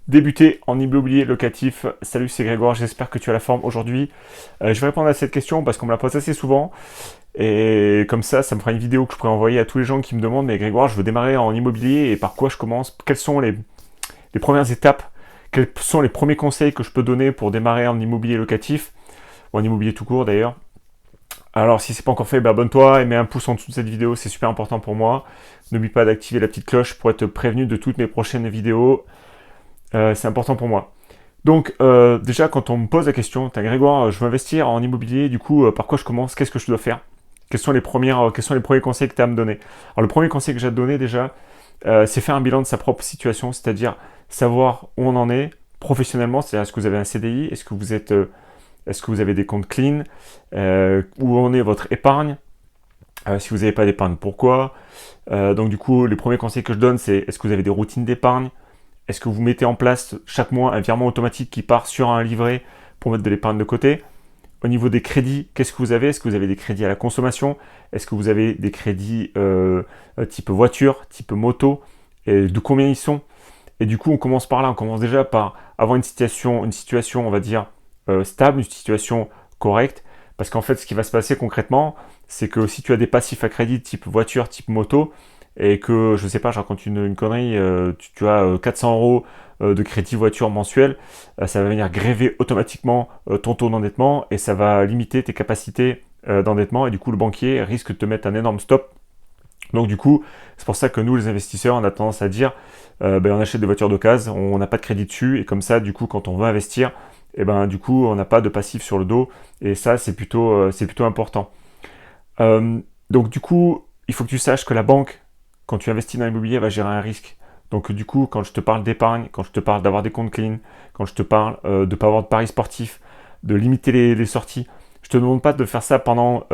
Débuter en immobilier locatif. Salut, c'est Grégoire, j'espère que tu as la forme aujourd'hui. Je vais répondre à cette question parce qu'on me la pose assez souvent. Et comme ça me fera une vidéo que je pourrais envoyer à tous les gens qui me demandent, mais Grégoire, je veux démarrer en immobilier et par quoi je commence? Quelles sont les premières étapes? Quels sont les premiers conseils que je peux donner pour démarrer en immobilier locatif? Ou en immobilier tout court d'ailleurs. Alors si c'est pas encore fait, abonne-toi et mets un pouce en dessous de cette vidéo, c'est super important pour moi. N'oublie pas d'activer la petite cloche pour être prévenu de toutes mes prochaines vidéos. C'est important pour moi. Donc déjà quand on me pose la question, t'as Grégoire, je veux investir en immobilier, du coup par quoi je commence? Qu'est-ce que je dois faire? Quels sont les premiers conseils que tu as à me donner? Alors le premier conseil que j'ai à te donner déjà, c'est faire un bilan de sa propre situation, c'est-à-dire savoir où on en est professionnellement, c'est-à-dire est-ce que vous avez un CDI, est-ce que vous avez des comptes clean, où en est votre épargne, si vous n'avez pas d'épargne, pourquoi? Donc du coup les premiers conseils que je donne, c'est est-ce que vous avez des routines d'épargne? Est-ce que vous mettez en place chaque mois un virement automatique qui part sur un livret pour mettre de l'épargne de côté? Au niveau des crédits, qu'est-ce que vous avez? Est-ce que vous avez des crédits à la consommation? Est-ce que vous avez des crédits type voiture, type moto? Et de combien ils sont? Et du coup, on commence par là. On commence déjà par avoir une situation, on va dire, stable, une situation correcte. Parce qu'en fait, ce qui va se passer concrètement, c'est que si tu as des passifs à crédit type voiture, type moto, et que, je sais pas, je raconte une connerie, tu as 400 euros de crédit voiture mensuel, ça va venir gréver automatiquement ton taux d'endettement et ça va limiter tes capacités d'endettement et du coup le banquier risque de te mettre un énorme stop. Donc du coup, c'est pour ça que nous les investisseurs, on a tendance à dire, on achète des voitures d'occasion, on n'a pas de crédit dessus et comme ça, du coup, quand on veut investir, du coup, on n'a pas de passif sur le dos et ça, c'est plutôt important. Donc du coup, il faut que tu saches que la banque, quand tu investis dans l'immobilier, va gérer un risque. Donc du coup, quand je te parle d'épargne, quand je te parle d'avoir des comptes clean, quand je te parle de ne pas avoir de paris sportifs, de limiter les sorties, je te demande pas de faire ça pendant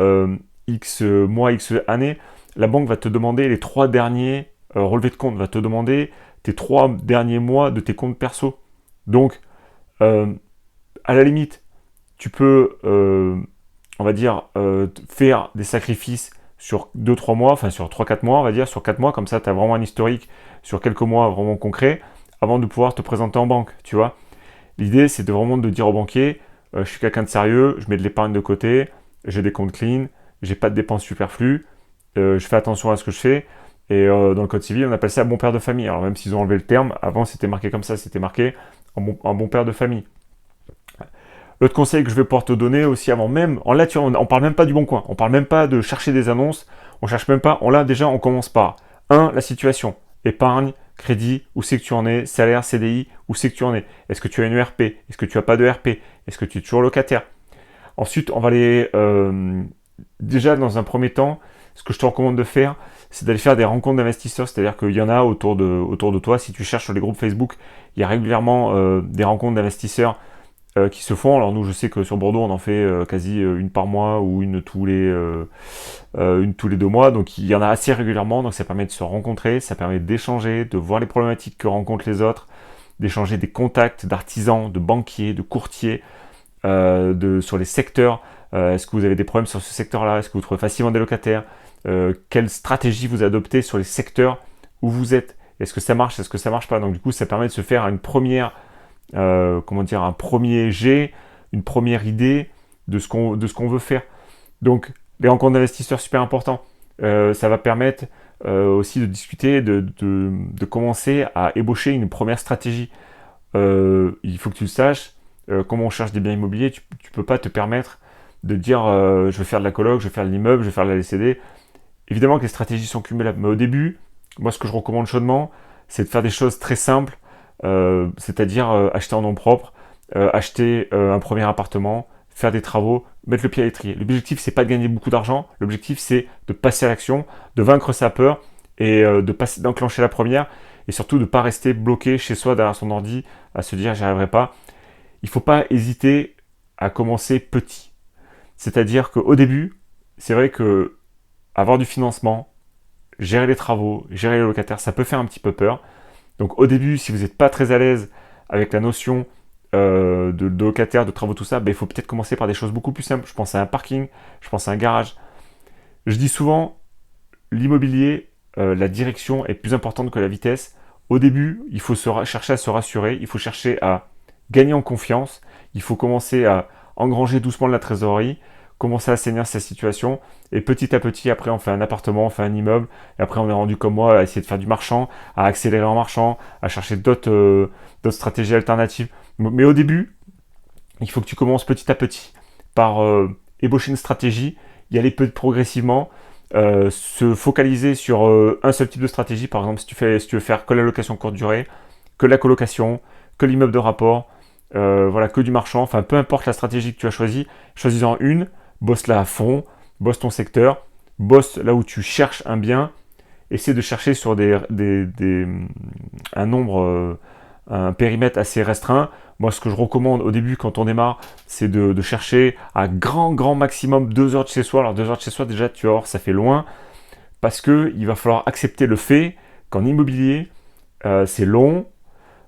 X mois, X années. La banque va te demander les 3 derniers relevés de compte, va te demander tes 3 derniers mois de tes comptes perso. Donc, euh, à la limite, tu peux, on va dire, faire des sacrifices sur 2 3 mois, enfin sur 3 4 mois, on va dire, sur 4 mois, comme ça tu as vraiment un historique sur quelques mois vraiment concret, avant de pouvoir te présenter en banque, tu vois. L'idée, c'est de vraiment de dire au banquier, je suis quelqu'un de sérieux, je mets de l'épargne de côté, j'ai des comptes clean, j'ai pas de dépenses superflues, je fais attention à ce que je fais, et dans le code civil, on appelle ça bon père de famille. Alors même s'ils ont enlevé le terme, avant c'était marqué comme ça, c'était marqué un bon père de famille. L'autre conseil que je vais pouvoir te donner aussi avant même, là on parle même pas du bon coin, on parle même pas de chercher des annonces, on cherche même pas, là déjà on commence par la situation, épargne, crédit, où c'est que tu en es, salaire, CDI, où c'est que tu en es, est-ce que tu as une ERP, est-ce que tu as pas de RP, est-ce que tu es toujours locataire. Ensuite on va aller, déjà dans un premier temps, ce que je te recommande de faire, c'est d'aller faire des rencontres d'investisseurs, c'est-à-dire qu'il y en a autour de toi, si tu cherches sur les groupes Facebook, il y a régulièrement des rencontres d'investisseurs qui se font. Alors nous, je sais que sur Bordeaux, on en fait quasi une par mois ou une tous les 2 mois. Donc il y en a assez régulièrement. Donc ça permet de se rencontrer, ça permet d'échanger, de voir les problématiques que rencontrent les autres, d'échanger des contacts d'artisans, de banquiers, de courtiers, sur les secteurs. Est-ce que vous avez des problèmes sur ce secteur-là? Est-ce que vous trouvez facilement des locataires? Quelle stratégie vous adoptez sur les secteurs où vous êtes? Est-ce que ça marche? Est-ce que ça marche pas? Donc du coup, ça permet de se faire une première un premier jet, une première idée de ce qu'on veut faire. Donc, les rencontres d'investisseurs, super important. Ça va permettre aussi de discuter, de commencer à ébaucher une première stratégie. Il faut que tu le saches, comment on cherche des biens immobiliers, tu ne peux pas te permettre de dire je vais faire de la coloc, je vais faire de l'immeuble, je vais faire de la LCD. Évidemment que les stratégies sont cumulables, mais au début, moi ce que je recommande chaudement, c'est de faire des choses très simples, c'est-à-dire acheter en nom propre, acheter un premier appartement, faire des travaux, mettre le pied à l'étrier. L'objectif, c'est pas de gagner beaucoup d'argent, l'objectif, c'est de passer à l'action, de vaincre sa peur et d'enclencher la première, et surtout de ne pas rester bloqué chez soi derrière son ordi à se dire j'y arriverai pas. Il ne faut pas hésiter à commencer petit. C'est-à-dire qu'au début, c'est vrai que avoir du financement, gérer les travaux, gérer les locataires, ça peut faire un petit peu peur. Donc au début, si vous n'êtes pas très à l'aise avec la notion de locataire, de travaux, tout ça, il faut peut-être commencer par des choses beaucoup plus simples. Je pense à un parking, je pense à un garage. Je dis souvent, l'immobilier, la direction est plus importante que la vitesse. Au début, il faut chercher à se rassurer, il faut chercher à gagner en confiance, il faut commencer à engranger doucement de la trésorerie, commencer à assainir sa situation, et petit à petit, après, on fait un appartement, on fait un immeuble, et après, on est rendu comme moi à essayer de faire du marchand, à accélérer en marchand, à chercher d'autres stratégies alternatives. Mais au début, il faut que tu commences petit à petit par ébaucher une stratégie, y aller progressivement, se focaliser sur un seul type de stratégie. Par exemple, si tu veux faire que la location courte durée, que la colocation, que l'immeuble de rapport, voilà, que du marchand, enfin peu importe la stratégie que tu as choisie, choisis-en une, bosse-la à fond, bosse ton secteur, bosse là où tu cherches un bien, essaie de chercher sur un nombre, un périmètre assez restreint. Moi, ce que je recommande au début, quand on démarre, c'est de chercher à grand maximum 2 heures de chez soi. Alors 2 heures de chez soi, déjà, tu vas voir, ça fait loin, parce qu'il va falloir accepter le fait qu'en immobilier, c'est long,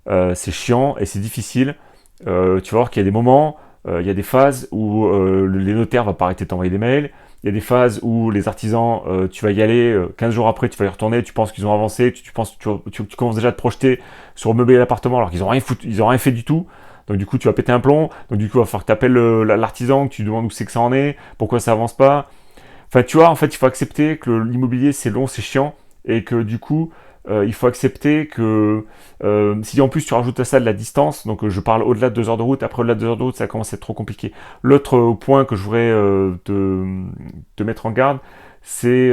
c'est chiant et c'est difficile. Tu vas voir qu'il y a des moments, il y a des phases où les notaires vont pas arrêter de t'envoyer des mails. Il y a des phases où les artisans, tu vas y aller, 15 jours après, tu vas y retourner, tu penses qu'ils ont avancé, tu commences déjà à te projeter sur meubler l'appartement alors qu'ils n'ont ils ont rien fait du tout. Donc du coup, tu vas péter un plomb. Donc du coup, il va falloir que tu appelles l'artisan, que tu demandes où c'est que ça en est, pourquoi ça avance pas. Enfin, tu vois, en fait, il faut accepter que l'immobilier, c'est long, c'est chiant, et que du coup, il faut accepter que si en plus tu rajoutes à ça de la distance, donc je parle au-delà de 2 heures de route, après au-delà de 2 heures de route, ça commence à être trop compliqué. L'autre point que je voudrais te mettre en garde, c'est,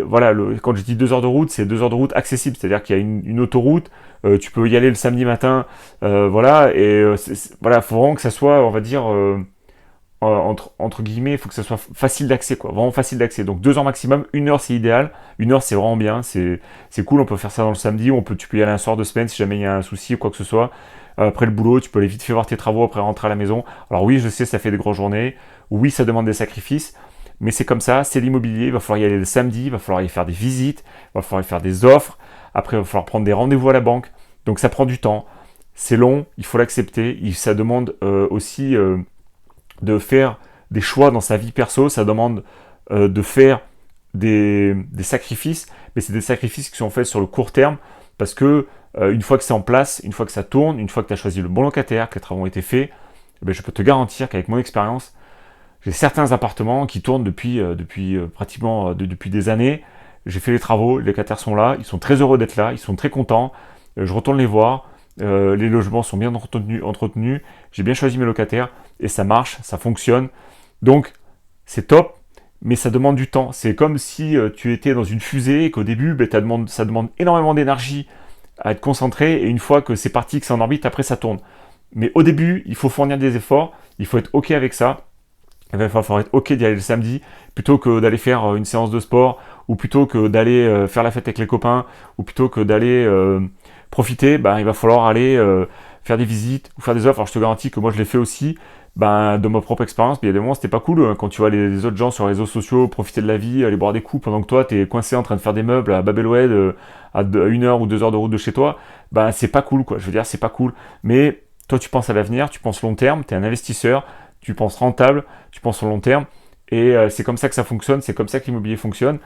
voilà, quand je dis 2 heures de route, c'est 2 heures de route accessible, c'est-à-dire qu'il y a une autoroute, tu peux y aller le samedi matin, voilà, et voilà, faut vraiment que ça soit, on va dire, entre guillemets, il faut que ça soit facile d'accès, quoi, vraiment facile d'accès. Donc 2 heures maximum, 1 heure c'est idéal, 1 heure c'est vraiment bien, c'est cool, on peut faire ça dans le samedi, tu peux y aller un soir de semaine si jamais il y a un souci ou quoi que ce soit. Après le boulot, tu peux aller vite faire voir tes travaux après rentrer à la maison. Alors oui, je sais, ça fait des grosses journées, oui, ça demande des sacrifices, mais c'est comme ça, c'est l'immobilier, il va falloir y aller le samedi, il va falloir y faire des visites, il va falloir y faire des offres, après il va falloir prendre des rendez-vous à la banque, donc ça prend du temps, c'est long, il faut l'accepter, ça demande aussi de faire des choix dans sa vie perso, ça demande de faire des sacrifices, mais c'est des sacrifices qui sont faits sur le court terme, parce que une fois que c'est en place, une fois que ça tourne, une fois que tu as choisi le bon locataire, que les travaux ont été faits, eh bien, je peux te garantir qu'avec mon expérience, j'ai certains appartements qui tournent depuis pratiquement depuis des années. J'ai fait les travaux, les locataires sont là, ils sont très heureux d'être là, ils sont très contents. Je retourne les voir, les logements sont bien entretenus, j'ai bien choisi mes locataires et ça marche, ça fonctionne. Donc c'est top, mais ça demande du temps. C'est comme si tu étais dans une fusée et qu'au début, ben, ça demande énormément d'énergie à être concentré et une fois que c'est parti, que c'est en orbite, après ça tourne. Mais au début, il faut fournir des efforts, il faut être OK avec ça. Il va falloir être OK d'y aller le samedi plutôt que d'aller faire une séance de sport ou plutôt que d'aller faire la fête avec les copains ou plutôt que d'aller profiter, ben, il va falloir aller faire des visites ou faire des offres. Alors je te garantis que moi je l'ai fait aussi, ben, de ma propre expérience, mais il y a des moments c'était pas cool hein, quand tu vois les autres gens sur les réseaux sociaux profiter de la vie, aller boire des coups pendant que toi t'es coincé en train de faire des meubles à Babelwed à 1 heure ou 2 heures de route de chez toi, ben c'est pas cool quoi, je veux dire c'est pas cool. Mais toi tu penses à l'avenir, tu penses long terme, t'es un investisseur, tu penses rentable, tu penses au long terme, et c'est comme ça que ça fonctionne, c'est comme ça que l'immobilier fonctionne.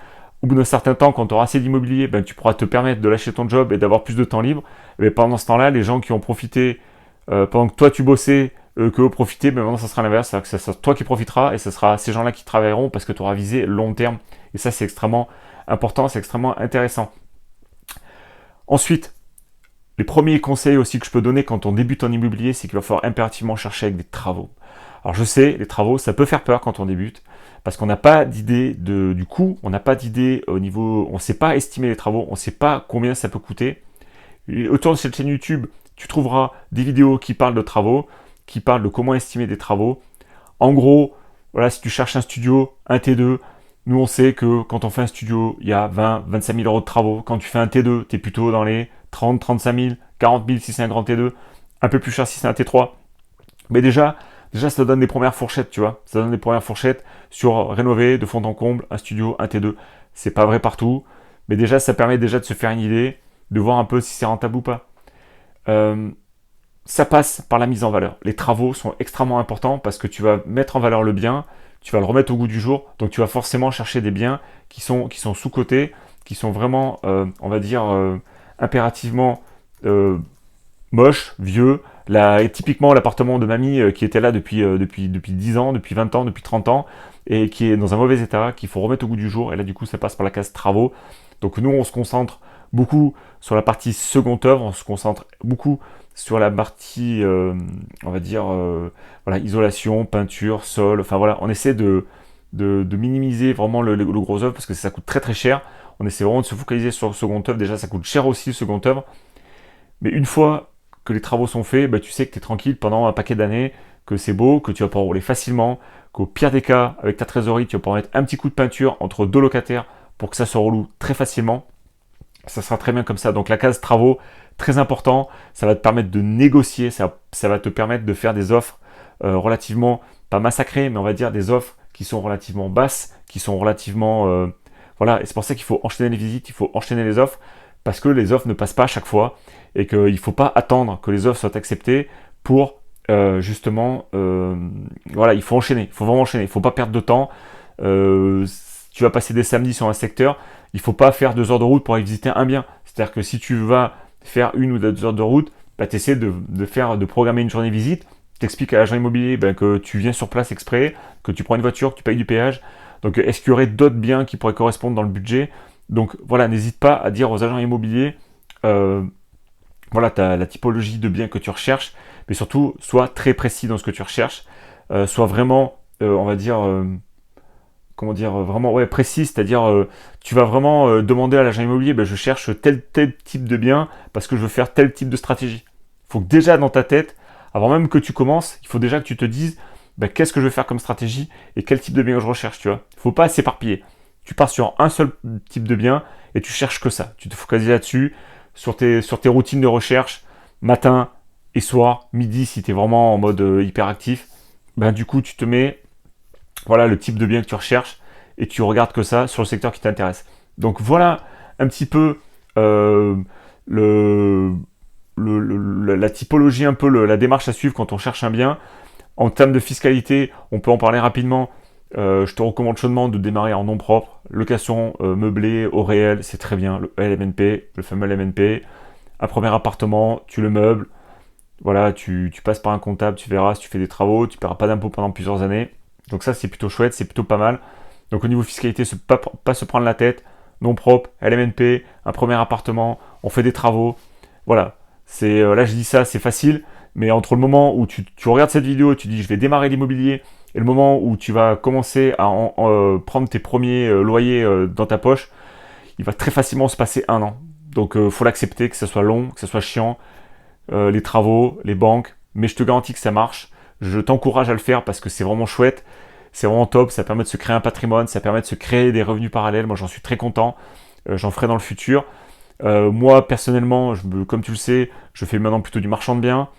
Au bout d'un certain temps, quand tu auras assez d'immobilier, ben, tu pourras te permettre de lâcher ton job et d'avoir plus de temps libre. Mais pendant ce temps-là, les gens qui ont profité, pendant que toi tu bossais, que eux profitaient, ben maintenant ça sera l'inverse, c'est-à-dire que ça sera toi qui profiteras et ce sera ces gens-là qui travailleront parce que tu auras visé long terme. Et ça, c'est extrêmement important, c'est extrêmement intéressant. Ensuite, les premiers conseils aussi que je peux donner quand on débute en immobilier, c'est qu'il va falloir impérativement chercher avec des travaux. Alors je sais, les travaux, ça peut faire peur quand on débute, parce qu'on n'a pas d'idée du coût, on n'a pas d'idée au niveau, on ne sait pas estimer les travaux, on ne sait pas combien ça peut coûter. Et autour de cette chaîne YouTube, tu trouveras des vidéos qui parlent de travaux, qui parlent de comment estimer des travaux. En gros, voilà, si tu cherches un studio, un T2, nous on sait que quand on fait un studio, il y a 20, 25 000 euros de travaux. Quand tu fais un T2, tu es plutôt dans les 30, 35 000, 40 000 si c'est un grand T2, un peu plus cher si c'est un T3. Mais déjà, ça donne des premières fourchettes, tu vois. Ça donne des premières fourchettes sur rénover de fond en comble un studio, un T2. C'est pas vrai partout, mais déjà, ça permet déjà de se faire une idée, de voir un peu si c'est rentable ou pas. Euh, Ça passe par la mise en valeur. Les travaux sont extrêmement importants parce que tu vas mettre en valeur le bien, tu vas le remettre au goût du jour, donc tu vas forcément chercher des biens qui sont sous-cotés, qui sont vraiment, on va dire, impérativement moche, vieux. Là, typiquement l'appartement de mamie qui était là depuis 10 ans, depuis 20 ans, depuis 30 ans, et qui est dans un mauvais état, qu'il faut remettre au goût du jour. Et là, du coup, ça passe par la case travaux. Donc nous, on se concentre beaucoup sur la partie seconde œuvre, on se concentre beaucoup sur la partie, on va dire, voilà, isolation, peinture, sol. Enfin voilà, on essaie de minimiser vraiment le gros œuvre parce que ça coûte très très cher. On essaie vraiment de se focaliser sur le second œuvre. Déjà, ça coûte cher aussi le second œuvre. Mais une fois que les travaux sont faits, bah, tu sais que tu es tranquille pendant un paquet d'années, que c'est beau, que tu vas pouvoir rouler facilement, qu'au pire des cas, avec ta trésorerie, tu vas pouvoir mettre un petit coup de peinture entre deux locataires pour que ça se reloue très facilement. Ça sera très bien comme ça. Donc la case travaux, très important, ça va te permettre de négocier, ça va te permettre de faire des offres relativement, pas massacrées, mais on va dire des offres qui sont relativement basses, qui sont relativement... voilà, et c'est pour ça qu'il faut enchaîner les visites, il faut enchaîner les offres, parce que les offres ne passent pas à chaque fois, et qu'il ne faut pas attendre que les offres soient acceptées pour justement... voilà, il faut enchaîner, il faut vraiment enchaîner, il ne faut pas perdre de temps. Tu vas passer des samedis sur un secteur, il ne faut pas faire 2 heures de route pour aller visiter un bien. C'est-à-dire que si tu vas faire 1 ou 2 heures de route, bah, tu essaies de programmer une journée visite, t'expliques à l'agent immobilier que tu viens sur place exprès, que tu prends une voiture, que tu payes du péage. Donc est-ce qu'il y aurait d'autres biens qui pourraient correspondre dans le budget? Donc voilà, n'hésite pas à dire aux agents immobiliers, euh, voilà, la typologie de biens que tu recherches, mais surtout, sois très précis dans ce que tu recherches, sois vraiment, on va dire, comment dire, vraiment ouais, précis, c'est-à-dire tu vas vraiment demander à l'agent immobilier, je cherche tel type de bien parce que je veux faire tel type de stratégie. Il faut que déjà dans ta tête, avant même que tu commences, il faut déjà que tu te dises qu'est-ce que je veux faire comme stratégie et quel type de bien je recherche, tu vois. Il ne faut pas s'éparpiller. Tu pars sur un seul type de bien et tu cherches que ça. Tu te focalises là-dessus, sur tes routines de recherche, matin et soir, midi si tu es vraiment en mode hyperactif. Du coup, tu te mets voilà le type de bien que tu recherches et tu regardes que ça sur le secteur qui t'intéresse. Donc voilà un petit peu le, la typologie, un peu la démarche à suivre quand on cherche un bien. En termes de fiscalité, on peut en parler rapidement. Je te recommande chaudement de démarrer en nom propre. Location meublée au réel, c'est très bien. Le LMNP, le fameux LMNP. Un premier appartement, tu le meubles. Voilà, tu passes par un comptable, tu verras si tu fais des travaux, tu ne paieras pas d'impôts pendant plusieurs années. Donc ça, c'est plutôt chouette, c'est plutôt pas mal. Donc au niveau fiscalité, pas se prendre la tête, nom propre, LMNP, un premier appartement, on fait des travaux. Voilà, là je dis ça, c'est facile, mais entre le moment où tu regardes cette vidéo et tu dis je vais démarrer l'immobilier, et le moment où tu vas commencer à prendre tes premiers loyers dans ta poche, il va très facilement se passer un an. Donc faut l'accepter, que ce soit long, que ce soit chiant, les travaux, les banques, mais je te garantis que ça marche. Je t'encourage à le faire parce que c'est vraiment chouette, c'est vraiment top, ça permet de se créer un patrimoine, ça permet de se créer des revenus parallèles. Moi j'en suis très content, j'en ferai dans le futur. Moi personnellement, comme tu le sais, je fais maintenant plutôt du marchand de biens.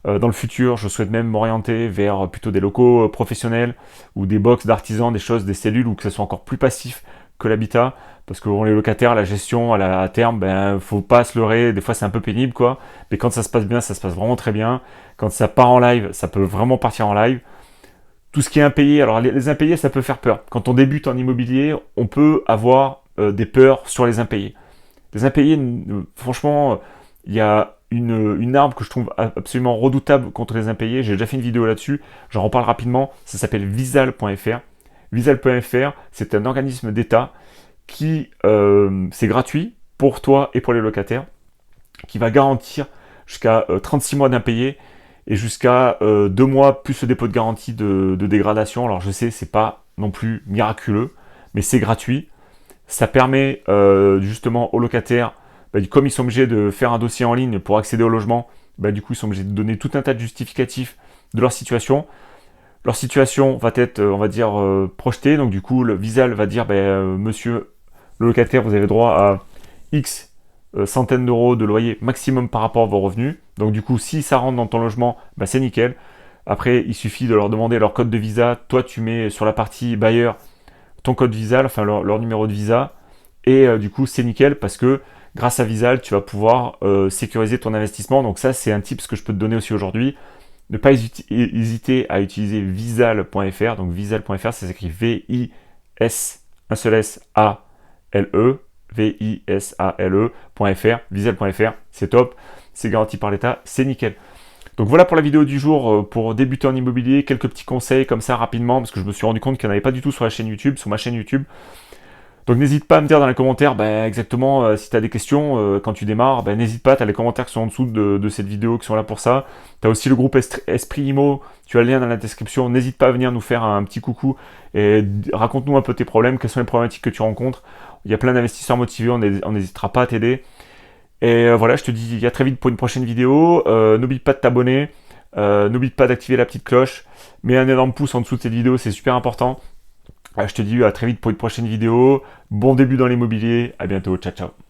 Dans le futur, je souhaite même m'orienter vers plutôt des locaux professionnels ou des box d'artisans, des choses, des cellules où que ça soit encore plus passif que l'habitat. Parce que les locataires, la gestion à terme, faut pas se leurrer. Des fois, c'est un peu pénible, quoi. Mais quand ça se passe bien, ça se passe vraiment très bien. Quand ça part en live, ça peut vraiment partir en live. Tout ce qui est impayé, alors les impayés, ça peut faire peur. Quand on débute en immobilier, on peut avoir des peurs sur les impayés. Les impayés, franchement, il y a une arme que je trouve absolument redoutable contre les impayés. J'ai déjà fait une vidéo là-dessus, j'en reparle rapidement. Ça s'appelle Visal.fr. Visal.fr, c'est un organisme d'État qui, c'est gratuit pour toi et pour les locataires, qui va garantir jusqu'à 36 mois d'impayés et jusqu'à 2 mois plus le dépôt de garantie de dégradation. Alors je sais, c'est pas non plus miraculeux, mais c'est gratuit. Ça permet justement aux locataires, comme ils sont obligés de faire un dossier en ligne pour accéder au logement, du coup ils sont obligés de donner tout un tas de justificatifs de leur situation. Leur situation va être, on va dire, projetée. Donc du coup, le Visal va dire, monsieur le locataire, vous avez droit à X centaines d'euros de loyer maximum par rapport à vos revenus. Donc du coup, si ça rentre dans ton logement, c'est nickel. Après, il suffit de leur demander leur code de visa. Toi, tu mets sur la partie bailleur ton code Visal, enfin leur numéro de visa. Et du coup, c'est nickel parce que grâce à Visal, tu vas pouvoir sécuriser ton investissement. Donc ça, c'est un tip que je peux te donner aussi aujourd'hui. Ne pas hésiter à utiliser visal.fr. Donc visal.fr, ça s'écrit V-I-S, un seul S, A-L-E, V-I-S-A-L-E.fr, visal.fr, c'est top. c'est garanti par l'État, c'est nickel. Donc voilà pour la vidéo du jour, pour débuter en immobilier, quelques petits conseils comme ça rapidement, parce que je me suis rendu compte qu'il n'y en avait pas du tout sur la chaîne YouTube, sur ma chaîne YouTube. Donc n'hésite pas à me dire dans les commentaires exactement si tu as des questions quand tu démarres, n'hésite pas, tu as les commentaires qui sont en dessous de cette vidéo qui sont là pour ça. Tu as aussi le groupe Esprit Imo, tu as le lien dans la description, n'hésite pas à venir nous faire un petit coucou et raconte-nous un peu tes problèmes, quelles sont les problématiques que tu rencontres. Il y a plein d'investisseurs motivés, on n'hésitera pas à t'aider. Et voilà, je te dis à très vite pour une prochaine vidéo. N'oublie pas de t'abonner, n'oublie pas d'activer la petite cloche, mets un énorme pouce en dessous de cette vidéo, c'est super important. Je te dis à très vite pour une prochaine vidéo. Bon début dans l'immobilier. À bientôt. Ciao, ciao.